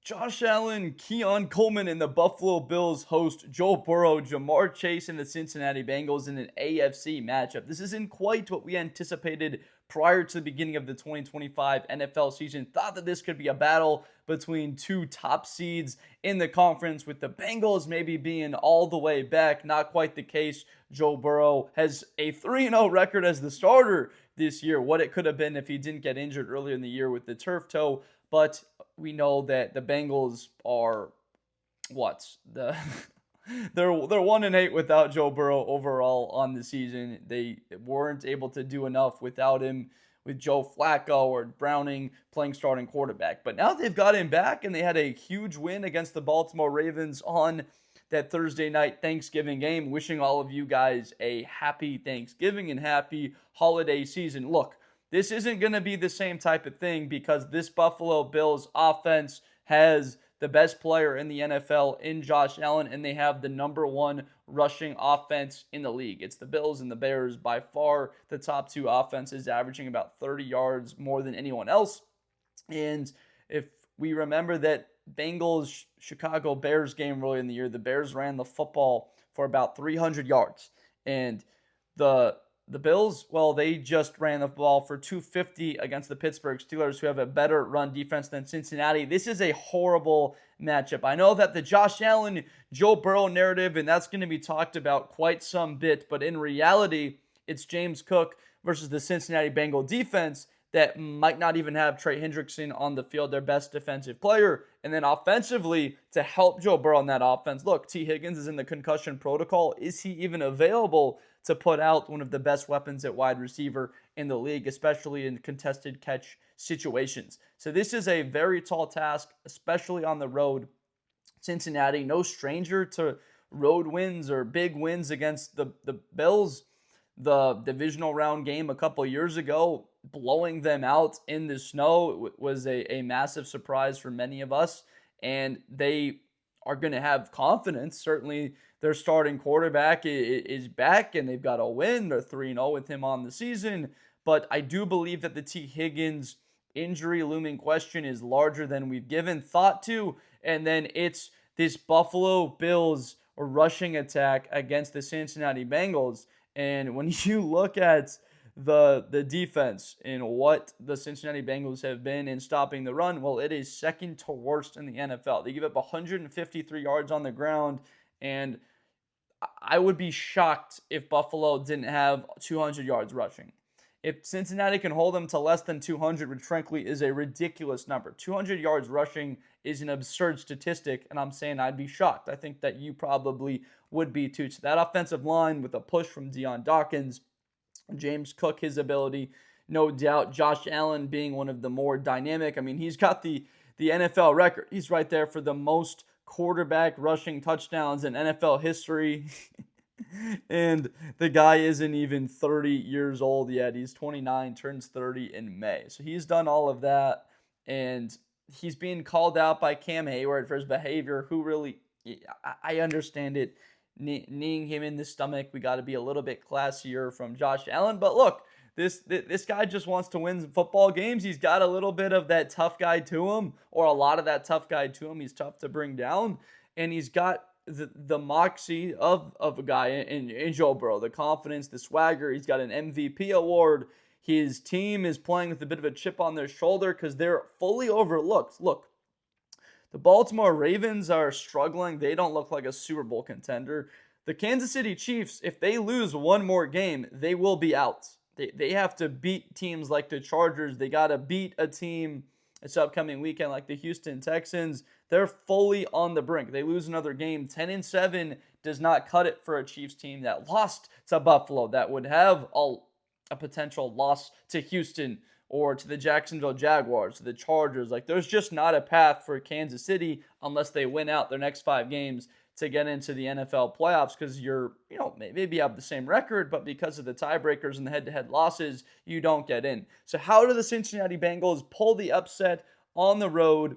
Josh Allen, Keon Coleman, and the Buffalo Bills host Joe Burrow, Ja'Marr Chase, and the Cincinnati Bengals in an AFC matchup. This isn't quite what we anticipated prior to the beginning of the 2025 NFL season. Thought that this could be a battle between two top seeds in the conference, with the Bengals maybe being all the way back. Not quite the case. Joe Burrow has a 3-0 record as the starter this year. What it could have been if he didn't get injured earlier in the year with the turf toe. But we know that the Bengals are they're 1-8 without Joe Burrow overall on the season. They weren't able to do enough without him, with Joe Flacco or Browning playing starting quarterback. But now they've got him back, and they had a huge win against the Baltimore Ravens on that Thursday night Thanksgiving game. Wishing all of you guys a happy Thanksgiving and happy holiday season. Look, this isn't going to be the same type of thing because this Buffalo Bills offense has the best player in the NFL in Josh Allen, and they have the number one rushing offense in the league. It's the Bills and the Bears, by far the top two offenses, averaging about 30 yards more than anyone else. And if we remember that Bengals Chicago Bears game earlier in the year, the Bears ran the football for about 300 yards. And the Bills, well, they just ran the ball for 250 against the Pittsburgh Steelers, who have a better run defense than Cincinnati. This is a horrible matchup. I know that the Josh Allen, Joe Burrow narrative, and that's going to be talked about quite some bit, but in reality, it's James Cook versus the Cincinnati Bengal defense that might not even have Trey Hendrickson on the field, their best defensive player. And then offensively, to help Joe Burrow in that offense, look, Tee Higgins is in the concussion protocol. Is he even available to put out one of the best weapons at wide receiver in the league, especially in contested catch situations? So this is a very tall task, especially on the road. Cincinnati, no stranger to road wins or big wins against the Bills. The divisional round game a couple years ago, blowing them out in the snow, was a massive surprise for many of us. And they are going to have confidence. Certainly, their starting quarterback is back, and they've got a win. They're 3-0 with him on the season. But I do believe that the Tee Higgins injury looming question is larger than we've given thought to. And then it's this Buffalo Bills rushing attack against the Cincinnati Bengals. And when you look at the defense and what the Cincinnati Bengals have been in stopping the run, well, it is second to worst in the NFL. They give up 153 yards on the ground, and I would be shocked if Buffalo didn't have 200 yards rushing. If Cincinnati can hold them to less than 200, which frankly is a ridiculous number. 200 yards rushing is an absurd statistic, and I'm saying I'd be shocked. I think that you probably would be too. So that offensive line with a push from Deion Dawkins, James Cook, his ability, no doubt. Josh Allen being one of the more dynamic. I mean, he's got the NFL record. He's right there for the most quarterback rushing touchdowns in NFL history. And the guy isn't even 30 years old yet. He's 29, turns 30 in May. So he's done all of that. And he's being called out by Cam Hayward for his behavior, who really, I understand it, kneeing him in the stomach. We got to be a little bit classier from Josh Allen. But look, this guy just wants to win football games. He's got a little bit of that tough guy to him, or a lot of that tough guy to him. He's tough to bring down. And he's got the moxie of a guy in Joe Burrow, the confidence, the swagger. He's got an MVP award. His team is playing with a bit of a chip on their shoulder because they're fully overlooked. Look, the Baltimore Ravens are struggling. They don't look like a Super Bowl contender. The Kansas City Chiefs, if they lose one more game, they will be out. They have to beat teams like the Chargers. They got to beat a team this upcoming weekend like the Houston Texans. They're fully on the brink. They lose another game. 10-7 does not cut it for a Chiefs team that lost to Buffalo, that would have a potential loss to Houston or to the Jacksonville Jaguars, to the Chargers. Like, there's just not a path for Kansas City unless they win out their next 5 games to get into the NFL playoffs, because maybe you have the same record, but because of the tiebreakers and the head-to-head losses, you don't get in. So how do the Cincinnati Bengals pull the upset on the road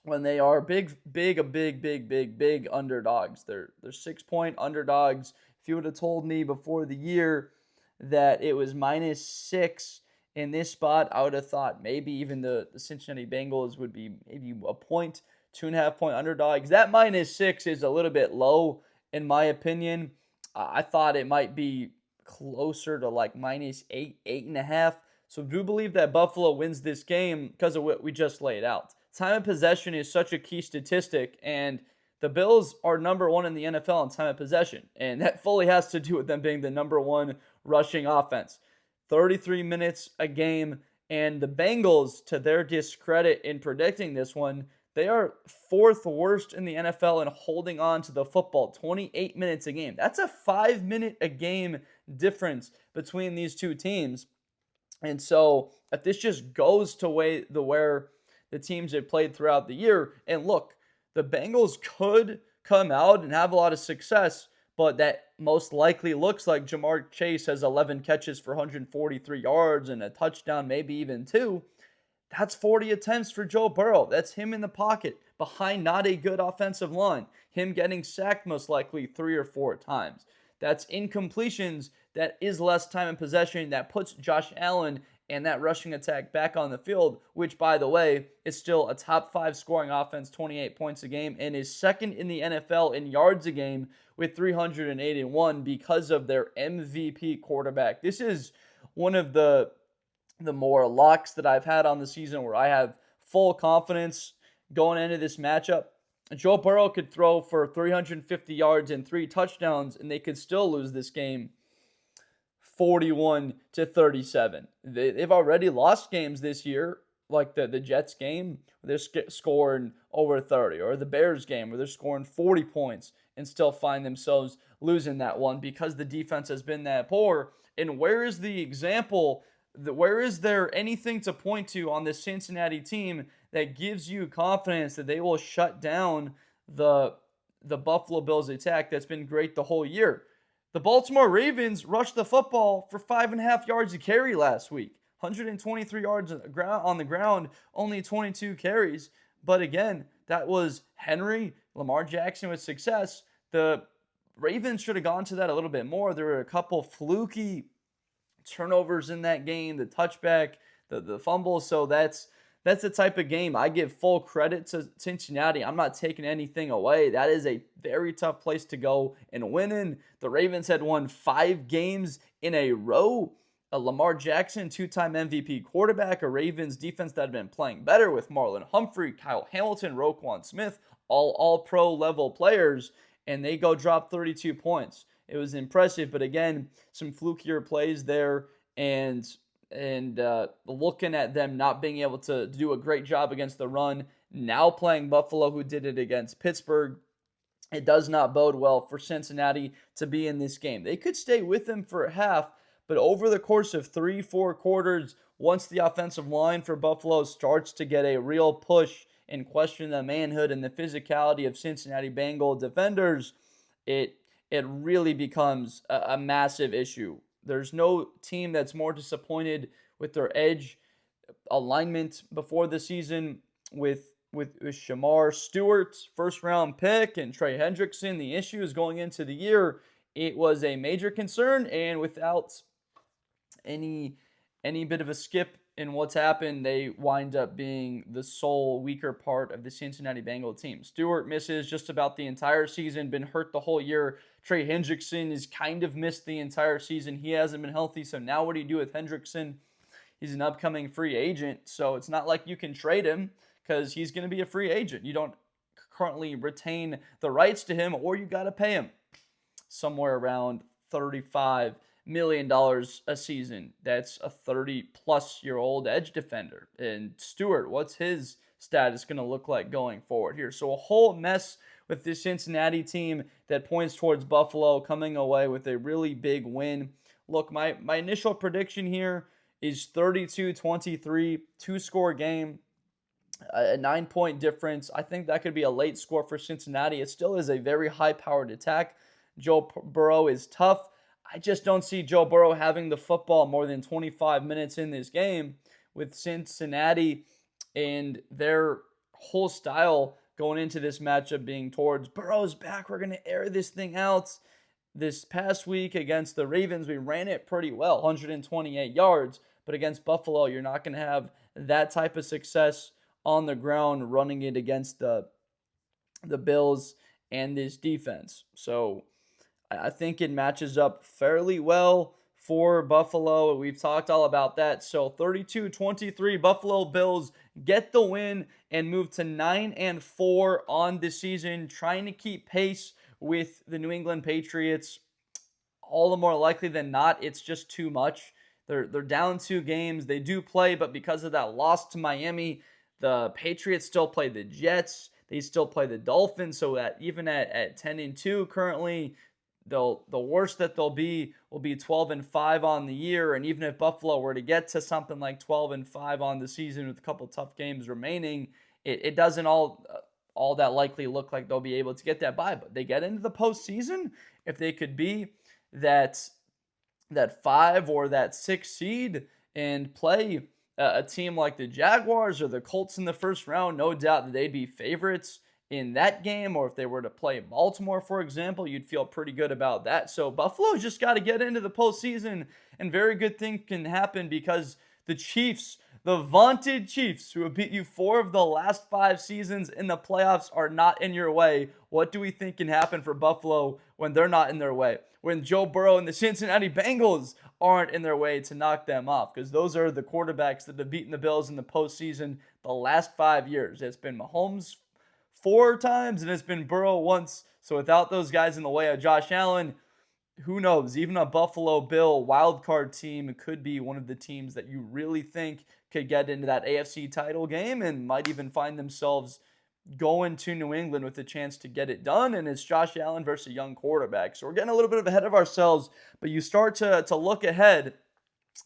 when they are big underdogs? They're 6-point underdogs. If you would have told me before the year that it was -6 in this spot, I would have thought maybe even the Cincinnati Bengals would be maybe a point, 2.5 point underdogs. That -6 is a little bit low in my opinion. I thought it might be closer to like -8, 8.5. So I do believe that Buffalo wins this game because of what we just laid out. Time of possession is such a key statistic, and the Bills are number one in the NFL in time of possession, and that fully has to do with them being the number one rushing offense. 33 minutes a game, and the Bengals, to their discredit in predicting this one, they are fourth worst in the NFL in holding on to the football, 28 minutes a game. That's a 5-minute a game difference between these two teams. And so if this just goes to where the teams have played throughout the year, and look, the Bengals could come out and have a lot of success, but that most likely looks like Ja'Marr Chase has 11 catches for 143 yards and a touchdown, maybe even two. That's 40 attempts for Joe Burrow. That's him in the pocket behind not a good offensive line. Him getting sacked most likely 3 or 4 times. That's incompletions. That is less time in possession. That puts Josh Allen and that rushing attack back on the field, which, by the way, is still a top 5 scoring offense, 28 points a game, and is second in the NFL in yards a game with 381 because of their MVP quarterback. This is one of the more locks that I've had on the season where I have full confidence going into this matchup. Joe Burrow could throw for 350 yards and 3 touchdowns, and they could still lose this game 41-37. They've already lost games this year, like the Jets game, where they're scoring over 30, or the Bears game, where they're scoring 40 points and still find themselves losing that one because the defense has been that poor. And where is the example? Where is there anything to point to on this Cincinnati team that gives you confidence that they will shut down the Buffalo Bills attack that's been great the whole year? The Baltimore Ravens rushed the football for 5.5 yards a carry last week. 123 yards on the ground, only 22 carries. But again, that was Henry, Lamar Jackson with success. The Ravens should have gone to that a little bit more. There were a couple fluky turnovers in that game, the touchback, the fumble. So that's the type of game I give full credit to Cincinnati. I'm not taking anything away. That is a very tough place to go and win in. The Ravens had won 5 games in a row. A Lamar Jackson, 2-time MVP quarterback, a Ravens defense that had been playing better with Marlon Humphrey, Kyle Hamilton, Roquan Smith, all pro level players, and they go drop 32 points. It was impressive, but again, some flukier plays there, and looking at them not being able to do a great job against the run, now playing Buffalo, who did it against Pittsburgh, it does not bode well for Cincinnati to be in this game. They could stay with them for a half, but over the course of 3-4 quarters, once the offensive line for Buffalo starts to get a real push and question the manhood and the physicality of Cincinnati Bengal defenders, it really becomes a massive issue. There's no team that's more disappointed with their edge alignment before the season with Shemar Stewart, first-round pick, and Trey Hendrickson. The issue is going into the year, it was a major concern, and without any bit of a skip in what's happened, they wind up being the sole weaker part of the Cincinnati Bengals team. Stewart misses just about the entire season, been hurt the whole year. Trey Hendrickson is kind of missed the entire season. He hasn't been healthy, so now what do you do with Hendrickson? He's an upcoming free agent, so it's not like you can trade him because he's going to be a free agent. You don't currentently retain the rights to him, or you got to pay him somewhere around $35 million a season. That's a 30-plus-year-old edge defender. And Stewart, what's his status going to look like going forward here? So a whole mess with this Cincinnati team that points towards Buffalo coming away with a really big win. Look, my initial prediction here is 32-23, 2-score game, a 9-point difference. I think that could be a late score for Cincinnati. It still is a very high-powered attack. Joe Burrow is tough. I just don't see Joe Burrow having the football more than 25 minutes in this game with Cincinnati and their whole style going into this matchup being towards Burrow's back. We're going to air this thing out. This past week against the Ravens, we ran it pretty well, 128 yards. But against Buffalo, you're not going to have that type of success on the ground running it against the Bills and this defense. So I think it matches up fairly well for Buffalo. We've talked all about that. So 32-23, Buffalo Bills get the win and move to 9-4 on the season, trying to keep pace with the New England Patriots. All the more likely than not, it's just too much. They're down 2 games. They do play, but because of that loss to Miami, the Patriots still play the Jets. They still play the Dolphins. So that even at 10-2 currently, the worst that they'll be will be 12-5 on the year. And even if Buffalo were to get to something like 12-5 on the season with a couple tough games remaining, it doesn't all that likely look like they'll be able to get that bye. But they get into the postseason, if they could be that 5 or that 6 seed and play a team like the Jaguars or the Colts in the first round, no doubt that they'd be favorites in that game. Or if they were to play Baltimore, for example, you'd feel pretty good about that. So Buffalo just got to get into the postseason, and very good thing can happen because the Chiefs, the vaunted Chiefs, who have beat you 4 of the last 5 seasons in the playoffs, are not in your way. What do we think can happen for Buffalo when they're not in their way? When Joe Burrow and the Cincinnati Bengals aren't in their way to knock them off? Because those are the quarterbacks that have beaten the Bills in the postseason the last 5 years. It's been Mahomes 4 times, and it's been Burrow once. So without those guys in the way of Josh Allen, who knows? Even a Buffalo Bill wildcard team could be one of the teams that you really think could get into that AFC title game and might even find themselves going to New England with a chance to get it done. And it's Josh Allen versus a young quarterback. So we're getting a little bit ahead of ourselves, but you start to look ahead,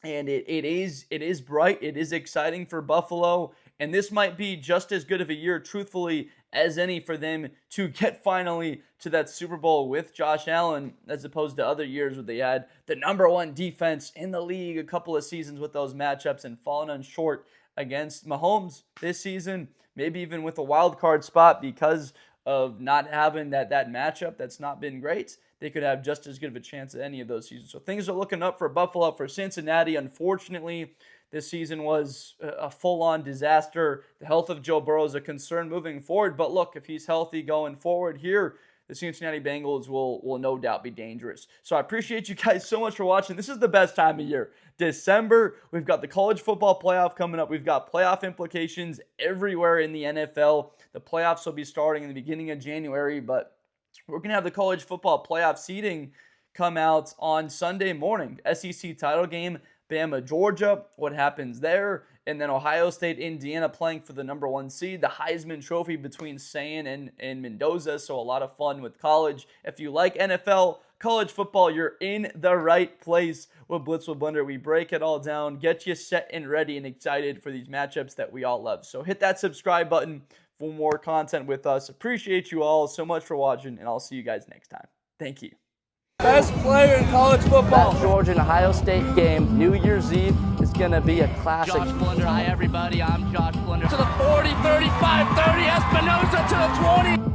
and it is bright. It is exciting for Buffalo. And this might be just as good of a year, truthfully, as any for them to get finally to that Super Bowl with Josh Allen, as opposed to other years where they had the number 1 defense in the league a couple of seasons with those matchups and fallen on short against Mahomes this season, maybe even with a wild card spot because of not having that matchup that's not been great. They could have just as good of a chance at any of those seasons. So things are looking up for Buffalo. For Cincinnati, unfortunately, this season was a full-on disaster. The health of Joe Burrow is a concern moving forward. But look, if he's healthy going forward here, the Cincinnati Bengals will no doubt be dangerous. So I appreciate you guys so much for watching. This is the best time of year. December, we've got the college football playoff coming up. We've got playoff implications everywhere in the NFL. The playoffs will be starting in the beginning of January, but we're going to have the college football playoff seeding come out on Sunday morning. SEC title game, Bama, Georgia, what happens there? And then Ohio State, Indiana playing for the number 1 seed. The Heisman Trophy between Sayan and Mendoza, so a lot of fun with college. If you like NFL, college football, you're in the right place with Blitz with Blender. We break it all down, get you set and ready and excited for these matchups that we all love. So hit that subscribe button for more content with us. Appreciate you all so much for watching, and I'll see you guys next time. Thank you. Best player in college football. That Georgia and Ohio State game, New Year's Eve, is going to be a classic. Josh Blender, hi everybody, I'm Josh Blender. To the 40, 35, 30, Espinosa to the 20.